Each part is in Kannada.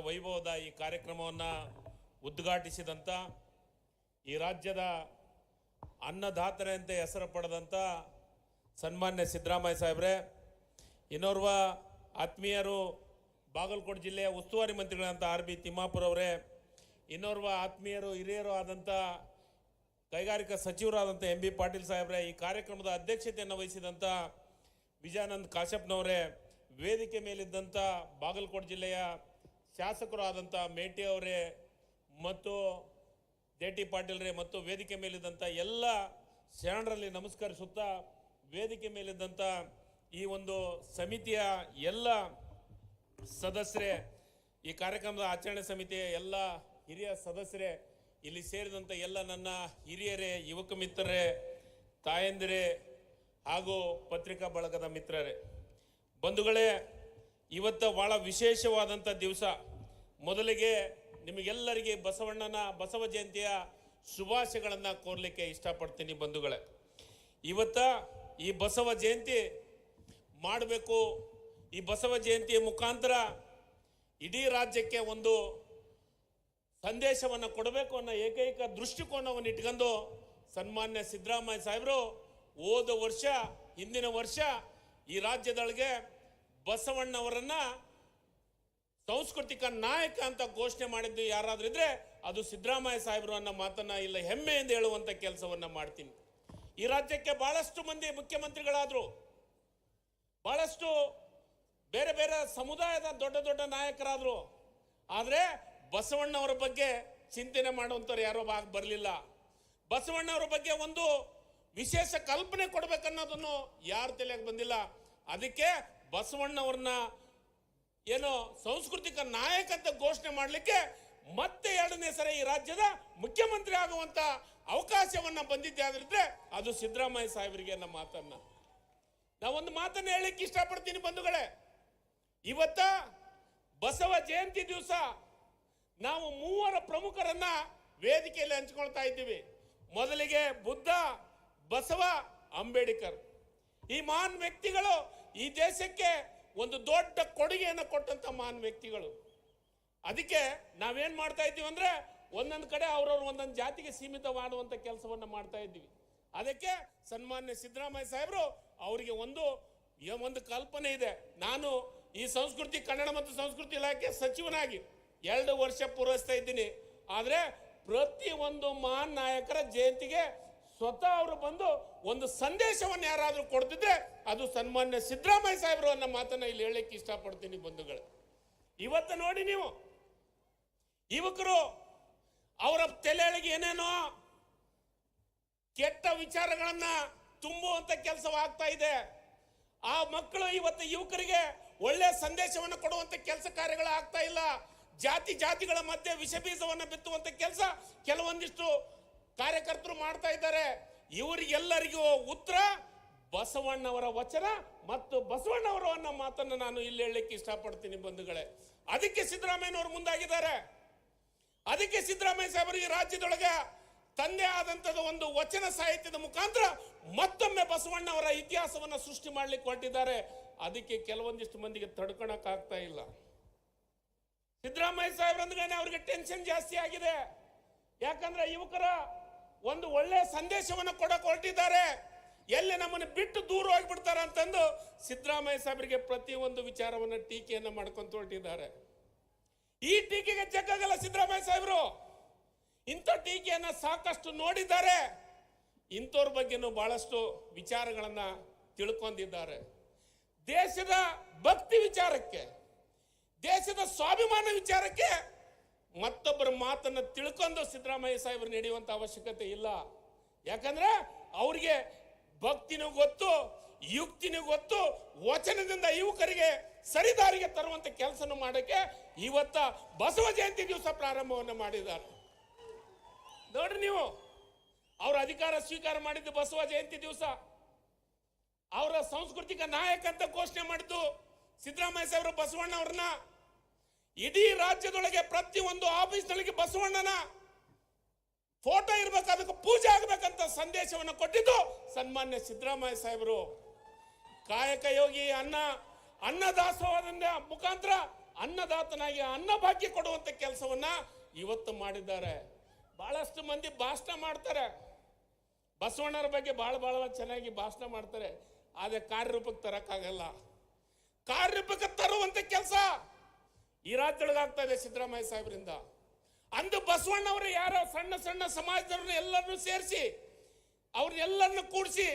ವೈಭವದ ಈ ಕಾರ್ಯಕ್ರಮವನ್ನು ಉದ್ಘಾಟಿಸಿದಂಥ ಈ ರಾಜ್ಯದ ಅನ್ನದಾತರೆ ಅಂತ ಹೆಸರು ಪಡೆದಂಥ ಸನ್ಮಾನ್ಯ ಸಿದ್ದರಾಮಯ್ಯ ಸಾಹೇಬ್ರೆ, ಇನ್ನೋರ್ವ ಆತ್ಮೀಯರು ಬಾಗಲಕೋಟೆ ಜಿಲ್ಲೆಯ ಉಸ್ತುವಾರಿ ಮಂತ್ರಿಗಳಂತ ಆರ್.ಬಿ. ತಿಮ್ಮಾಪುರ ಅವರೇ, ಇನ್ನೋರ್ವ ಆತ್ಮೀಯರು ಹಿರಿಯರು ಆದಂಥ ಕೈಗಾರಿಕಾ ಸಚಿವರಾದಂಥ ಎಂ.ಬಿ. ಪಾಟೀಲ್ ಸಾಹೇಬ್ರೆ, ಈ ಕಾರ್ಯಕ್ರಮದ ಅಧ್ಯಕ್ಷತೆಯನ್ನು ವಹಿಸಿದಂಥ ವಿಜಯಾನಂದ್ ಕಾಶ್ಯಪ್ನವರೇ, ವೇದಿಕೆ ಮೇಲಿದ್ದಂಥ ಬಾಗಲಕೋಟೆ ಜಿಲ್ಲೆಯ ಶಾಸಕರು ಆದಂಥ ಮೇಟಿ ಅವರೇ ಮತ್ತು ಜೆ.ಟಿ. ಪಾಟೀಲ್ರೇ ಮತ್ತು ವೇದಿಕೆ ಮೇಲಿದ್ದಂಥ ಎಲ್ಲ ಶರಣರಲ್ಲಿ ನಮಸ್ಕರಿಸುತ್ತಾ, ವೇದಿಕೆ ಮೇಲಿದ್ದಂಥ ಈ ಒಂದು ಸಮಿತಿಯ ಎಲ್ಲ ಸದಸ್ಯರೇ, ಈ ಕಾರ್ಯಕ್ರಮದ ಆಚರಣೆ ಸಮಿತಿಯ ಎಲ್ಲ ಹಿರಿಯ ಸದಸ್ಯರೇ, ಇಲ್ಲಿ ಸೇರಿದಂಥ ಎಲ್ಲ ನನ್ನ ಹಿರಿಯರೇ, ಯುವಕ ಮಿತ್ರರೇ, ತಾಯಂದಿರೇ ಹಾಗೂ ಪತ್ರಿಕಾ ಬಳಗದ ಮಿತ್ರರೇ, ಬಂಧುಗಳೇ, ಇವತ್ತು ಭಾಳ ವಿಶೇಷವಾದಂಥ ದಿವಸ. ಮೊದಲಿಗೆ ನಿಮಗೆಲ್ಲರಿಗೆ ಬಸವ ಜಯಂತಿಯ ಶುಭಾಶಯಗಳನ್ನು ಕೋರಲಿಕ್ಕೆ ಇಷ್ಟಪಡ್ತೀನಿ ಬಂಧುಗಳೇ. ಇವತ್ತು ಈ ಬಸವ ಜಯಂತಿ ಮಾಡಬೇಕು, ಈ ಬಸವ ಜಯಂತಿಯ ಮುಖಾಂತರ ಇಡೀ ರಾಜ್ಯಕ್ಕೆ ಒಂದು ಸಂದೇಶವನ್ನು ಕೊಡಬೇಕು ಅನ್ನೋ ಏಕೈಕ ದೃಷ್ಟಿಕೋನವನ್ನು ಇಟ್ಕೊಂಡು ಸನ್ಮಾನ್ಯ ಸಿದ್ದರಾಮಯ್ಯ ಸಾಹೇಬರು ಹೋದ ವರ್ಷ, ಹಿಂದಿನ ವರ್ಷ ಈ ರಾಜ್ಯದೊಳಗೆ ಬಸವಣ್ಣವರನ್ನ ಸಾಂಸ್ಕೃತಿಕ ನಾಯಕ ಅಂತ ಘೋಷಣೆ ಮಾಡಿದ್ದು ಯಾರಾದ್ರೂ ಇದ್ರೆ ಅದು ಸಿದ್ದರಾಮಯ್ಯ ಸಾಹೇಬರು ಅನ್ನೋ ಮಾತನ್ನ ಇಲ್ಲ ಹೆಮ್ಮೆಯಿಂದ ಹೇಳುವಂತ ಕೆಲಸವನ್ನ ಮಾಡ್ತೀನಿ. ಈ ರಾಜ್ಯಕ್ಕೆ ಬಹಳಷ್ಟು ಮಂದಿ ಮುಖ್ಯಮಂತ್ರಿಗಳಾದ್ರು, ಬಹಳಷ್ಟು ಬೇರೆ ಬೇರೆ ಸಮುದಾಯದ ದೊಡ್ಡ ದೊಡ್ಡ ನಾಯಕರಾದ್ರು, ಆದ್ರೆ ಬಸವಣ್ಣವರ ಬಗ್ಗೆ ಚಿಂತನೆ ಮಾಡುವಂಥವ್ರು ಯಾರೋ ಬರಲಿಲ್ಲ. ಬಸವಣ್ಣವರ ಬಗ್ಗೆ ಒಂದು ವಿಶೇಷ ಕಲ್ಪನೆ ಕೊಡ್ಬೇಕನ್ನೋದನ್ನು ಯಾರ ತಲೆಗೆ ಬಂದಿಲ್ಲ. ಅದಕ್ಕೆ ಬಸವಣ್ಣವ್ರನ್ನ ಏನೋ ಸಾಂಸ್ಕೃತಿಕ ನಾಯಕ ಅಂತ ಘೋಷಣೆ ಮಾಡಲಿಕ್ಕೆ ಮತ್ತೆ 2ನೇ ಸರಿ ಈ ರಾಜ್ಯದ ಮುಖ್ಯಮಂತ್ರಿ ಆಗುವಂತ ಅವಕಾಶವನ್ನ ಬಂದಿದ್ದೆ ಆದ್ರೆ ಅದು ಸಿದ್ದರಾಮಯ್ಯ ಸಾಹೇಬರಿಗೆ ನಮ್ಮ ಮಾತನ್ನ ನಾವೊಂದು ಮಾತನ್ನ ಹೇಳಲಿಕ್ಕೆ ಇಷ್ಟಪಡ್ತೀನಿ ಬಂಧುಗಳೇ. ಇವತ್ತ ಬಸವ ಜಯಂತಿ ದಿವಸ ನಾವು 3 ಪ್ರಮುಖರನ್ನ ವೇದಿಕೆಯಲ್ಲಿ ಹಂಚಿಕೊಳ್ತಾ ಇದ್ದೀವಿ. ಮೊದಲಿಗೆ ಬುದ್ಧ, ಬಸವ, ಅಂಬೇಡ್ಕರ್. ಈ ಮಹಾನ್ ವ್ಯಕ್ತಿಗಳು ಈ ದೇಶಕ್ಕೆ ಒಂದು ದೊಡ್ಡ ಕೊಡುಗೆಯನ್ನು ಕೊಟ್ಟಂತ ಮಹಾನ್ ವ್ಯಕ್ತಿಗಳು. ಅದಕ್ಕೆ ನಾವೇನ್ ಮಾಡ್ತಾ ಇದ್ದೀವಿ ಅಂದ್ರೆ ಒಂದೊಂದು ಕಡೆ ಅವ್ರವ್ರು ಒಂದೊಂದು ಜಾತಿಗೆ ಸೀಮಿತ ಮಾಡುವಂತ ಕೆಲಸವನ್ನ ಮಾಡ್ತಾ ಇದ್ದೀವಿ. ಅದಕ್ಕೆ ಸನ್ಮಾನ್ಯ ಸಿದ್ದರಾಮಯ್ಯ ಸಾಹೇಬರು ಅವರಿಗೆ ಒಂದು ಕಲ್ಪನೆ ಇದೆ. ನಾನು ಈ ಸಂಸ್ಕೃತಿ ಕನ್ನಡ ಮತ್ತು ಸಂಸ್ಕೃತಿ ಇಲಾಖೆ ಸಚಿವನಾಗಿ 2 ವರ್ಷ ಪೂರೈಸ್ತಾ ಇದ್ದೀನಿ. ಆದ್ರೆ ಪ್ರತಿ ಒಂದು ಮಹಾನ್ ನಾಯಕರ ಜಯಂತಿಗೆ ಸ್ವತಃ ಅವರು ಬಂದು ಒಂದು ಸಂದೇಶವನ್ನು ಯಾರಾದ್ರೂ ಕೊಡ್ತಿದ್ರೆ ಅದು ಸನ್ಮಾನ್ಯ ಸಿದ್ದರಾಮಯ್ಯ ಸಾಹೇಬರು ಅನ್ನೋ ಮಾತನ್ನ ಇಲ್ಲಿ ಹೇಳಲಿಕ್ಕೆ ಇಷ್ಟಪಡ್ತೀನಿ ಬಂಧುಗಳೇ. ಇವತ್ತು ನೋಡಿ, ನೀವು ಯುವಕರು ಅವರ ತಲೆಯೊಳಗೆ ಏನೇನೋ ಕೆಟ್ಟ ವಿಚಾರಗಳನ್ನ ತುಂಬುವಂತ ಕೆಲಸವಾಗ್ತಾ ಇದೆ. ಆ ಮಕ್ಕಳು ಇವತ್ತು ಯುವಕರಿಗೆ ಒಳ್ಳೆ ಸಂದೇಶವನ್ನು ಕೊಡುವಂತ ಕೆಲಸ ಕಾರ್ಯಗಳು ಆಗ್ತಾ ಇಲ್ಲ. ಜಾತಿಗಳ ಮಧ್ಯೆ ವಿಷ ಬೀಜವನ್ನು ಬಿತ್ತುವಂತ ಕೆಲಸ ಕೆಲವೊಂದಿಷ್ಟು ಕಾರ್ಯಕರ್ತರು ಮಾಡ್ತಾ ಇದ್ದಾರೆ. ಇವರಿಗೆಲ್ಲರಿಗೂ ಉತ್ತರ ಬಸವಣ್ಣವರ ವಚನ ಮತ್ತು ಬಸವಣ್ಣವರು ಅನ್ನೋ ಮಾತನ್ನು ನಾನು ಇಲ್ಲಿ ಹೇಳಲಿಕ್ಕೆ ಇಷ್ಟಪಡ್ತೀನಿ ಬಂಧುಗಳೇ. ಅದಕ್ಕೆ ಸಿದ್ದರಾಮಯ್ಯನವರು ಮುಂದಾಗಿದ್ದಾರೆ. ಅದಕ್ಕೆ ಸಿದ್ದರಾಮಯ್ಯ ಸಾಹೇಬರು ಈ ರಾಜ್ಯದೊಳಗೆ ತಂದೆ ಆದಂಥದ್ದು ಒಂದು ವಚನ ಸಾಹಿತ್ಯದ ಮುಖಾಂತರ ಮತ್ತೊಮ್ಮೆ ಬಸವಣ್ಣವರ ಇತಿಹಾಸವನ್ನು ಸೃಷ್ಟಿ ಮಾಡ್ಲಿಕ್ಕೆ ಹೊರಟಿದ್ದಾರೆ. ಅದಕ್ಕೆ ಕೆಲವೊಂದಿಷ್ಟು ಮಂದಿಗೆ ತಡ್ಕೊಳಕ್ ಆಗ್ತಾ ಇಲ್ಲ. ಸಿದ್ದರಾಮಯ್ಯ ಸಾಹೇಬ್ರಂದ್ರೆ ಅವ್ರಿಗೆ ಟೆನ್ಷನ್ ಜಾಸ್ತಿ ಆಗಿದೆ. ಯಾಕಂದ್ರೆ ಯುವಕರ ಒಂದು ಒಳ್ಳೆ ಸಂದೇಶವನ್ನು ಕೊಡಕ್ಕೆ ಹೊರಟಿದ್ದಾರೆ. ಎಲ್ಲಿ ನಮ್ಮನ್ನು ಬಿಟ್ಟು ದೂರ ಹೋಗ್ಬಿಡ್ತಾರೆ ಅಂತಂದು ಸಿದ್ದರಾಮಯ್ಯ ಸಾಹೇಬರಿಗೆ ಪ್ರತಿಯೊಂದು ವಿಚಾರವನ್ನು ಟೀಕೆಯನ್ನು ಮಾಡ್ಕೊಂತ ಹೊರಟಿದ್ದಾರೆ. ಈ ಟೀಕೆಗೆ ಜಗ್ಗಲ್ಲ ಸಿದ್ದರಾಮಯ್ಯ ಸಾಹೇಬರು. ಇಂಥ ಟೀಕೆಯನ್ನ ಸಾಕಷ್ಟು ನೋಡಿದ್ದಾರೆ. ಇಂಥವ್ರ ಬಗ್ಗೆನೂ ಬಹಳಷ್ಟು ವಿಚಾರಗಳನ್ನ ತಿಳ್ಕೊಂಡಿದ್ದಾರೆ. ದೇಶದ ಭಕ್ತಿ ವಿಚಾರಕ್ಕೆ, ದೇಶದ ಸ್ವಾಭಿಮಾನ ವಿಚಾರಕ್ಕೆ ಮತ್ತೊಬ್ಬರ ಮಾತನ್ನ ತಿಳ್ಕೊಂಡು ಸಿದ್ದರಾಮಯ್ಯ ಸಾಹೇಬರು ನಡೆಯುವಂತ ಅವಶ್ಯಕತೆ ಇಲ್ಲ. ಯಾಕಂದ್ರೆ ಅವ್ರಿಗೆ ಭಕ್ತಿನೂ ಗೊತ್ತು, ಯುಕ್ತಿನೂ ಗೊತ್ತು. ವಚನದಿಂದ ಯುವಕರಿಗೆ ಸರಿದಾರಿಗೆ ತರುವಂತ ಕೆಲಸನ ಮಾಡಕ್ಕೆ ಇವತ್ತ ಬಸವ ಜಯಂತಿ ದಿವಸ ಪ್ರಾರಂಭವನ್ನು ಮಾಡಿದ್ದಾರೆ. ನೋಡ್ರಿ, ನೀವು ಅವರ ಅಧಿಕಾರ ಸ್ವೀಕಾರ ಮಾಡಿದ್ದು ಬಸವ ಜಯಂತಿ ದಿವಸ. ಅವರ ಸಾಂಸ್ಕೃತಿಕ ನಾಯಕ ಅಂತ ಘೋಷಣೆ ಮಾಡಿದ್ದು ಸಿದ್ದರಾಮಯ್ಯ ಸಾಹೇಬರು ಬಸವಣ್ಣವ್ರನ್ನ. ಇಡೀ ರಾಜ್ಯದೊಳಗೆ ಪ್ರತಿಯೊಂದು ಆಫೀಸ್ನೊಳಗೆ ಬಸವಣ್ಣನ ಫೋಟೋ ಇರ್ಬೇಕು, ಅದಕ್ಕೆ ಪೂಜೆ ಆಗ್ಬೇಕಂತ ಸಂದೇಶವನ್ನು ಕೊಟ್ಟಿದ್ದು ಸನ್ಮಾನ್ಯ ಸಿದ್ದರಾಮಯ್ಯ ಸಾಹೇಬರು. ಕಾಯಕ ಯೋಗಿ ಅನ್ನದಾಸೋಹದ ಮುಖಾಂತರ ಅನ್ನದಾತನಾಗಿ ಅನ್ನಭಾಗ್ಯ ಕೊಡುವಂತ ಕೆಲಸವನ್ನ ಇವತ್ತು ಮಾಡಿದ್ದಾರೆ. ಬಹಳಷ್ಟು ಮಂದಿ ಭಾಷಣ ಮಾಡ್ತಾರೆ, ಬಸವಣ್ಣರ ಬಗ್ಗೆ ಬಹಳ ಚೆನ್ನಾಗಿ ಭಾಷಣ ಮಾಡ್ತಾರೆ, ಆದ್ರೆ ಕಾರ್ಯರೂಪಕ್ಕೆ ತರಕ್ಕಾಗಲ್ಲ. ಕಾರ್ಯರೂಪಕ್ಕೆ ತರುವಂತ ಕೆಲಸ ಈ ರಾಜ್ಯದೊಳಗೆ ಆಗ್ತಾ ಇದೆ ಸಿದ್ದರಾಮಯ್ಯ ಸಾಹೇಬರಿಂದ. ಅಂದು ಬಸವಣ್ಣವರು ಯಾರೋ ಸಣ್ಣ ಸಣ್ಣ ಸಮಾಜದವ್ರನ್ನ ಎಲ್ಲರನ್ನೂ ಸೇರಿಸಿ ಅವ್ರನ್ನೆಲ್ಲರನ್ನು ಕೂಡಿಸಿ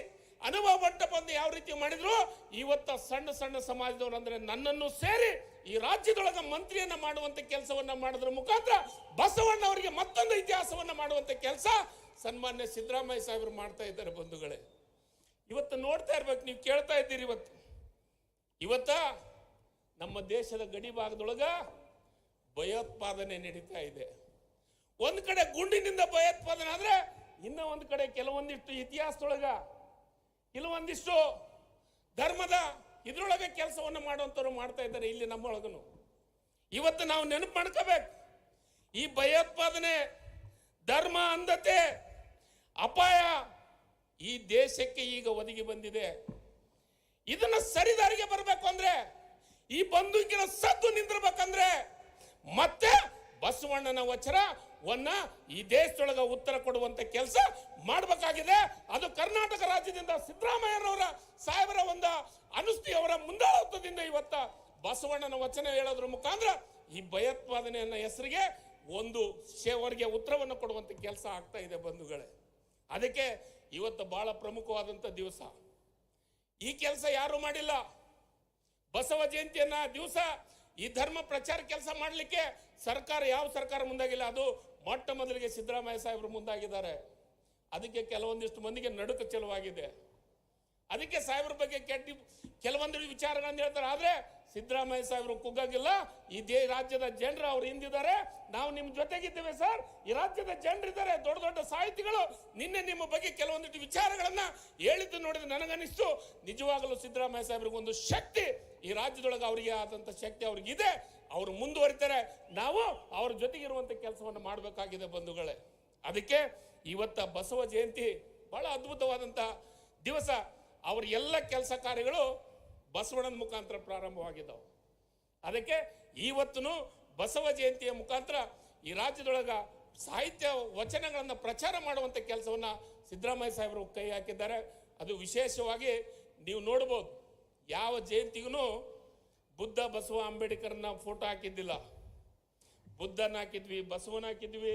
ಅನುಭವ ಬಂಟ ಬಂದು ಯಾವ ರೀತಿ ಮಾಡಿದ್ರು, ಇವತ್ತ ಸಣ್ಣ ಸಣ್ಣ ಸಮಾಜದವರು ಅಂದ್ರೆ ನನ್ನನ್ನು ಸೇರಿ ಈ ರಾಜ್ಯದೊಳಗ ಮಂತ್ರಿಯನ್ನ ಮಾಡುವಂತ ಕೆಲಸವನ್ನ ಮಾಡೋದ್ರ ಮುಖಾಂತರ ಬಸವಣ್ಣ ಅವರಿಗೆ ಮತ್ತೊಂದು ಇತಿಹಾಸವನ್ನ ಮಾಡುವಂತ ಕೆಲಸ ಸನ್ಮಾನ್ಯ ಸಿದ್ದರಾಮಯ್ಯ ಸಾಹೇಬರು ಮಾಡ್ತಾ ಇದ್ದಾರೆ. ಬಂಧುಗಳೇ, ಇವತ್ತು ನೋಡ್ತಾ ಇರ್ಬೇಕು, ನೀವು ಕೇಳ್ತಾ ಇದ್ದೀರಿ. ಇವತ್ತ ನಮ್ಮ ದೇಶದ ಗಡಿ ಭಾಗದೊಳಗ ಭಯೋತ್ಪಾದನೆ ನಡೀತಾ ಇದೆ. ಒಂದ್ ಕಡೆ ಗುಂಡಿನಿಂದ ಭಯೋತ್ಪಾದನೆ ಆದ್ರೆ, ಇನ್ನ ಒಂದ್ ಕಡೆ ಕೆಲವೊಂದಿಷ್ಟು ಇತಿಹಾಸದೊಳಗ ಕೆಲವೊಂದಿಷ್ಟು ಧರ್ಮದ ಇದ್ರೊಳಗೆ ಕೆಲಸವನ್ನು ಮಾಡುವಂತವ್ರು ಮಾಡ್ತಾ ಇದ್ದಾರೆ ಇಲ್ಲಿ ನಮ್ಮೊಳಗನು. ಇವತ್ತು ನಾವು ನೆನಪು ಮಾಡ್ಕೋಬೇಕು, ಈ ಭಯೋತ್ಪಾದನೆ, ಧರ್ಮ ಅಂಧತೆ, ಅಪಾಯ ಈ ದೇಶಕ್ಕೆ ಈಗ ಒದಗಿ ಬಂದಿದೆ. ಇದನ್ನ ಸರಿದಾರಿಗೆ ಬರಬೇಕು ಅಂದ್ರೆ, ಈ ಬಂದೂಕಿನ ಸದ್ದು ನಿಂದಿರ್ಬೇಕಂದ್ರೆ ಮತ್ತೆ ಬಸವಣ್ಣನ ವಚನವನ್ನ ಈ ದೇಶದೊಳಗ ಉತ್ತರ ಕೊಡುವಂತ ಕೆಲಸ ಮಾಡಬೇಕಾಗಿದೆ. ಅದು ಕರ್ನಾಟಕ ರಾಜ್ಯದಿಂದ ಸಿದ್ದರಾಮಯ್ಯನವರ ಸಾಹೇಬರ ಒಂದು ಅನುಷ್ಠಿಯವರ ಮುಂದಾಳತ್ವದಿಂದ ಇವತ್ತ ಬಸವಣ್ಣನ ವಚನ ಹೇಳೋದ್ರ ಮುಖಾಂತರ ಈ ಭಯೋತ್ಪಾದನೆಯನ್ನ ಹೆಸರಿಗೆ ಒಂದು ಅವರಿಗೆ ಉತ್ತರವನ್ನು ಕೊಡುವಂತ ಕೆಲಸ ಆಗ್ತಾ ಇದೆ ಬಂಧುಗಳೇ. ಅದಕ್ಕೆ ಇವತ್ತು ಬಹಳ ಪ್ರಮುಖವಾದಂತ ದಿವಸ. ಈ ಕೆಲಸ ಯಾರು ಮಾಡಿಲ್ಲ. ಬಸವ ಜಯಂತಿಯನ್ನ ದಿವಸ ಈ ಧರ್ಮ ಪ್ರಚಾರ ಕೆಲಸ ಮಾಡಲಿಕ್ಕೆ ಸರ್ಕಾರ, ಯಾವ ಸರ್ಕಾರ ಮುಂದಾಗಿಲ್ಲ, ಅದು ಮೊಟ್ಟ ಮೊದಲಿಗೆ ಸಿದ್ದರಾಮಯ್ಯ ಸಾಹೇಬರು ಮುಂದಾಗಿದ್ದಾರೆ. ಅದಕ್ಕೆ ಕೆಲವೊಂದಿಷ್ಟು ಮಂದಿಗೆ ನಡುಕ ಚೆಲುವಾಗಿದೆ. ಅದಕ್ಕೆ ಸಾಹೇಬ್ರ ಬಗ್ಗೆ ಕೆಲವೊಂದು ವಿಚಾರಗಳನ್ನು ಹೇಳ್ತಾರೆ. ಆದ್ರೆ ಸಿದ್ದರಾಮಯ್ಯ ಸಾಹೇಬರು ಕುಗ್ಗಾಗಿಲ್ಲ. ಈ ರಾಜ್ಯದ ಜನರು ಅವ್ರು ಹಿಂದಿದ್ದಾರೆ, ನಾವು ನಿಮ್ ಜೊತೆಗಿದ್ದೇವೆ ಸರ್. ಈ ರಾಜ್ಯದ ಜನರಿದ್ದಾರೆ, ದೊಡ್ಡ ದೊಡ್ಡ ಸಾಹಿತಿಗಳು ನಿನ್ನೆ ನಿಮ್ಮ ಬಗ್ಗೆ ಕೆಲವೊಂದಿಷ್ಟು ವಿಚಾರಗಳನ್ನ ಹೇಳಿದ್ದು ನೋಡಿದ್ರೆ ನನಗನ್ನಿಸ್ತು, ನಿಜವಾಗಲೂ ಸಿದ್ದರಾಮಯ್ಯ ಸಾಹೇಬ್ರಿಗೆ ಒಂದು ಶಕ್ತಿ ಈ ರಾಜ್ಯದೊಳಗೆ ಅವರಿಗೆ ಆದಂತ ಶಕ್ತಿ ಅವ್ರಿಗಿದೆ. ಅವರು ಮುಂದುವರಿತಾರೆ, ನಾವು ಅವ್ರ ಜೊತೆಗಿರುವಂತ ಕೆಲಸವನ್ನು ಮಾಡಬೇಕಾಗಿದೆ ಬಂಧುಗಳೇ. ಅದಕ್ಕೆ ಇವತ್ತ ಬಸವ ಜಯಂತಿ ಬಹಳ ಅದ್ಭುತವಾದಂತ ದಿವಸ. ಅವ್ರ ಎಲ್ಲ ಕೆಲಸ ಕಾರ್ಯಗಳು ಬಸವಣ್ಣನ ಮುಖಾಂತರ ಪ್ರಾರಂಭವಾಗಿದ್ದಾವೆ. ಅದಕ್ಕೆ ಇವತ್ತು ಬಸವ ಜಯಂತಿಯ ಮುಖಾಂತರ ಈ ರಾಜ್ಯದೊಳಗ ಸಾಹಿತ್ಯ ವಚನಗಳನ್ನು ಪ್ರಚಾರ ಮಾಡುವಂತ ಕೆಲಸವನ್ನ ಸಿದ್ದರಾಮಯ್ಯ ಸಾಹೇಬರು ಕೈ ಹಾಕಿದ್ದಾರೆ. ಅದು ವಿಶೇಷವಾಗಿ ನೀವು ನೋಡಬಹುದು, ಯಾವ ಜಯಂತಿಗೂ ಬುದ್ಧ, ಬಸವ, ಅಂಬೇಡ್ಕರ್ನ ಫೋಟೋ ಹಾಕಿದ್ದಿಲ್ಲ. ಬುದ್ಧನ ಹಾಕಿದ್ವಿ, ಬಸವನ ಹಾಕಿದ್ವಿ,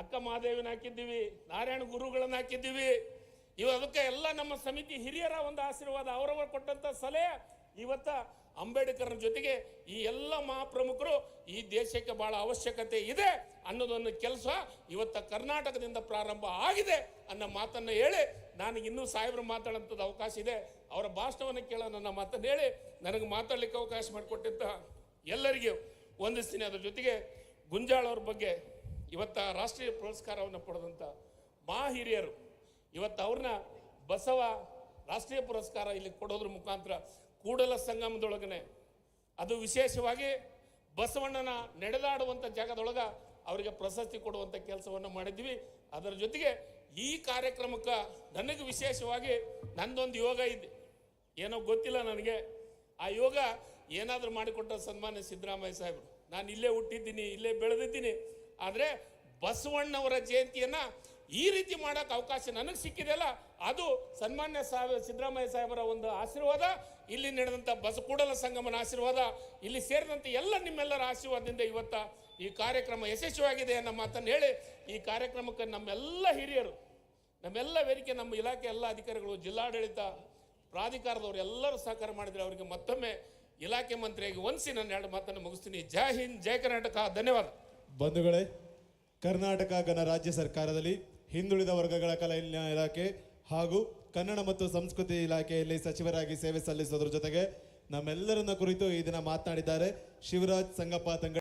ಅಕ್ಕ ಮಹಾದೇವಿನ ಹಾಕಿದ್ದೀವಿ, ನಾರಾಯಣ ಗುರುಗಳನ್ನ ಹಾಕಿದ್ದೀವಿ. ಅದಕ್ಕೆ ಎಲ್ಲ ನಮ್ಮ ಸಮಿತಿ ಹಿರಿಯರ ಒಂದು ಆಶೀರ್ವಾದ, ಅವರವರು ಕೊಟ್ಟಂತ ಸಲಹೆ ಇವತ್ತ ಅಂಬೇಡ್ಕರ್ನ ಜೊತೆಗೆ ಈ ಎಲ್ಲ ಮಹಾಪ್ರಮುಖರು ಈ ದೇಶಕ್ಕೆ ಬಹಳ ಅವಶ್ಯಕತೆ ಇದೆ ಅನ್ನೋದೊಂದು ಕೆಲಸ ಇವತ್ತ ಕರ್ನಾಟಕದಿಂದ ಪ್ರಾರಂಭ ಆಗಿದೆ ಅನ್ನೋ ಮಾತನ್ನು ಹೇಳಿ, ನನಗೆ ಇನ್ನೂ ಸಾಹೇಬರು ಮಾತಾಡೋಂಥದ್ದು ಅವಕಾಶ ಇದೆ. ಅವರ ಭಾಷಣವನ್ನು ಕೇಳೋ ನನ್ನ ಮಾತನ್ನು ಹೇಳಿ ನನಗೆ ಮಾತಾಡ್ಲಿಕ್ಕೆ ಅವಕಾಶ ಮಾಡಿಕೊಟ್ಟಂತ ಎಲ್ಲರಿಗೂ ವಂದಿಸ್ತೀನಿ. ಅದ್ರ ಜೊತೆಗೆ ಗುಂಜಾಳ ಅವ್ರ ಬಗ್ಗೆ ಇವತ್ತ ರಾಷ್ಟ್ರೀಯ ಪುರಸ್ಕಾರವನ್ನು ಪಡೆದಂಥ ಹಿರಿಯರು ಇವತ್ತು ಅವ್ರನ್ನ ಬಸವ ರಾಷ್ಟ್ರೀಯ ಪುರಸ್ಕಾರ ಇಲ್ಲಿ ಕೊಡೋದ್ರ ಮುಖಾಂತರ ಕೂಡಲ ಸಂಗಮದೊಳಗನೆ, ಅದು ವಿಶೇಷವಾಗಿ ಬಸವಣ್ಣನ ನಡೆದಾಡುವಂಥ ಜಾಗದೊಳಗ ಅವರಿಗೆ ಪ್ರಶಸ್ತಿ ಕೊಡುವಂಥ ಕೆಲಸವನ್ನು ಮಾಡಿದ್ವಿ. ಅದರ ಜೊತೆಗೆ ಈ ಕಾರ್ಯಕ್ರಮಕ್ಕೆ ನನಗೆ ವಿಶೇಷವಾಗಿ ನಂದೊಂದು ಯೋಗ ಇದೆ, ಏನೋ ಗೊತ್ತಿಲ್ಲ ನನಗೆ. ಆ ಯೋಗ ಏನಾದರೂ ಮಾಡಿಕೊಟ್ಟ ಸನ್ಮಾನ್ಯ ಸಿದ್ದರಾಮಯ್ಯ ಸಾಹೇಬರು. ನಾನು ಇಲ್ಲೇ ಹುಟ್ಟಿದ್ದೀನಿ, ಇಲ್ಲೇ ಬೆಳೆದಿದ್ದೀನಿ, ಆದರೆ ಬಸವಣ್ಣವರ ಜಯಂತಿಯನ್ನ ಈ ರೀತಿ ಮಾಡೋಕೆ ಅವಕಾಶ ನನಗೆ ಸಿಕ್ಕಿದೆಯಲ್ಲ, ಅದು ಸನ್ಮಾನ್ಯ ಸಿದ್ದರಾಮಯ್ಯ ಸಾಹೇಬರ ಒಂದು ಆಶೀರ್ವಾದ, ಇಲ್ಲಿ ನಡೆದಂಥ ಕೂಡಲ ಸಂಗಮನ ಆಶೀರ್ವಾದ, ಇಲ್ಲಿ ಸೇರಿದಂಥ ಎಲ್ಲ ನಿಮ್ಮೆಲ್ಲರ ಆಶೀರ್ವಾದದಿಂದ ಇವತ್ತ ಈ ಕಾರ್ಯಕ್ರಮ ಯಶಸ್ವಿಯಾಗಿದೆ ಅನ್ನೋ ಮಾತನ್ನು ಹೇಳಿ, ಈ ಕಾರ್ಯಕ್ರಮಕ್ಕೆ ನಮ್ಮೆಲ್ಲ ಹಿರಿಯರು, ನಮ್ಮೆಲ್ಲ ವೇದಿಕೆ, ನಮ್ಮ ಇಲಾಖೆ ಎಲ್ಲ ಅಧಿಕಾರಿಗಳು, ಜಿಲ್ಲಾಡಳಿತ ಪ್ರಾಧಿಕಾರದವರು ಎಲ್ಲರೂ ಸಹಕಾರ ಮಾಡಿದರೆ ಅವರಿಗೆ ಮತ್ತೊಮ್ಮೆ ಇಲಾಖೆ ಮಂತ್ರಿಯಾಗಿ ವಂದಿಸಿ ನನ್ನ ಎರಡು ಮಾತನ್ನು ಮುಗಿಸ್ತೀನಿ. ಜೈ ಹಿಂದ್, ಜೈ ಕರ್ನಾಟಕ. ಧನ್ಯವಾದ. ಬಂಧುಗಳೇ, ಕರ್ನಾಟಕ ಗಣರಾಜ್ಯ ಸರ್ಕಾರದಲ್ಲಿ ಹಿಂದುಳಿದ ವರ್ಗಗಳ ಕಲ್ಯಾಣ ಇಲಾಖೆ ಹಾಗೂ ಕನ್ನಡ ಮತ್ತು ಸಂಸ್ಕೃತಿ ಇಲಾಖೆಯಲ್ಲಿ ಸಚಿವರಾಗಿ ಸೇವೆ ಸಲ್ಲಿಸೋದ್ರ ಜೊತೆಗೆ ನಮ್ಮೆಲ್ಲರನ್ನ ಕುರಿತು ಈ ದಿನ ಮಾತನಾಡಿದ್ದಾರೆ ಶಿವರಾಜ್ ಸಂಗಪ್ಪ ತಂಗಡಿ.